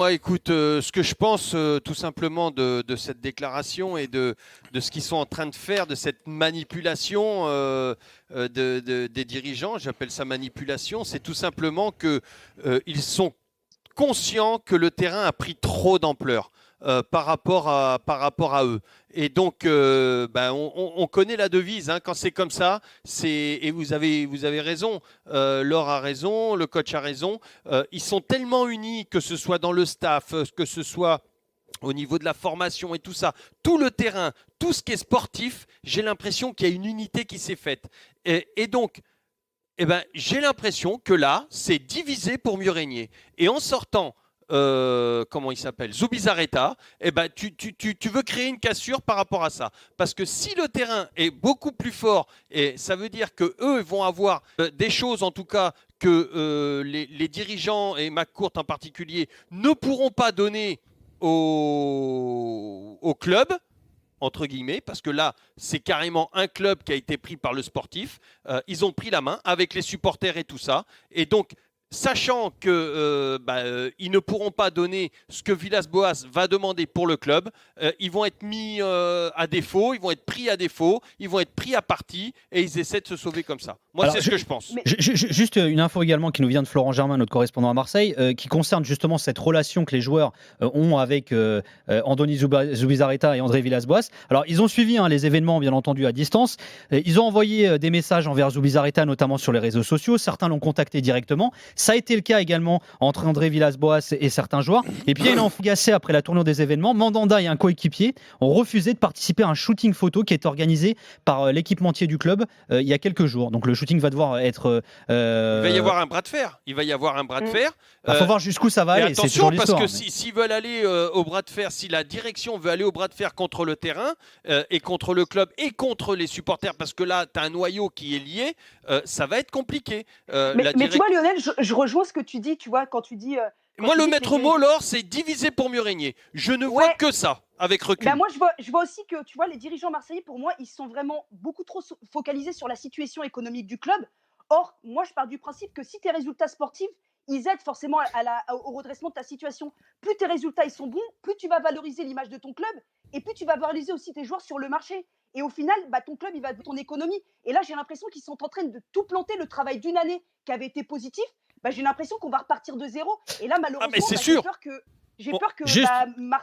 Ouais, écoute, ce que je pense tout simplement de cette déclaration et de ce qu'ils sont en train de faire, de cette manipulation des dirigeants, j'appelle ça manipulation, c'est tout simplement que ils sont conscients que le terrain a pris trop d'ampleur par rapport à eux. Et donc, on connaît la devise, hein, quand c'est comme ça, et vous avez raison, Laure a raison, le coach a raison, ils sont tellement unis, que ce soit dans le staff, que ce soit au niveau de la formation et tout ça, tout le terrain, tout ce qui est sportif, j'ai l'impression qu'il y a une unité qui s'est faite. Et donc, j'ai l'impression que là, c'est divisé pour mieux régner. Et en sortant, comment il s'appelle, Zubizarreta, tu veux créer une cassure par rapport à ça. Parce que si le terrain est beaucoup plus fort, et ça veut dire qu'eux vont avoir des choses, en tout cas, que les dirigeants, et McCourt en particulier, ne pourront pas donner au club, entre guillemets, parce que là, c'est carrément un club qui a été pris par le sportif. Ils ont pris la main avec les supporters et tout ça. Et donc, sachant qu'ils ne pourront pas donner ce que Villas-Boas va demander pour le club, ils vont être mis à défaut, ils vont être pris à défaut, ils vont être pris à partie et ils essaient de se sauver comme ça. Moi, c'est ce que je pense. Juste une info également qui nous vient de Florent Germain, notre correspondant à Marseille, qui concerne justement cette relation que les joueurs ont avec Andoni Zubizarreta et André Villas-Boas. Alors, ils ont suivi les événements, bien entendu, à distance. Ils ont envoyé des messages envers Zubizarreta, notamment sur les réseaux sociaux. Certains l'ont contacté directement. Ça a été le cas également entre André Villas-Boas et certains joueurs. Et puis, il y a une enfugacée après la tournure des événements. Mandanda et un coéquipier ont refusé de participer à un shooting photo qui est organisé par l'équipementier du club il y a quelques jours. Donc, le shooting va devoir être. Il va y avoir un bras de fer. Il va y avoir un bras de fer. Il faut voir jusqu'où ça va aller. Attention, parce que s'ils veulent aller au bras de fer, si la direction veut aller au bras de fer contre le terrain et contre le club et contre les supporters, parce que là, tu as un noyau qui est lié, ça va être compliqué. Mais tu vois, Lionel, je rejoins ce que tu dis, tu vois, quand tu dis. Moi, le maître mot, Laure, c'est diviser pour mieux régner. Je ne vois que ça, avec recul. Moi, je vois aussi que, tu vois, les dirigeants marseillais, pour moi, ils sont vraiment beaucoup trop focalisés sur la situation économique du club. Or, moi, je pars du principe que si tes résultats sportifs, ils aident forcément au redressement de ta situation. Plus tes résultats ils sont bons, plus tu vas valoriser l'image de ton club et plus tu vas valoriser aussi tes joueurs sur le marché. Et au final, ton club, il va ton économie. Et là, j'ai l'impression qu'ils sont en train de tout planter. Le travail d'une année qui avait été positif, j'ai l'impression qu'on va repartir de zéro. Et là, malheureusement, mais c'est sûr. j'ai peur que Marseille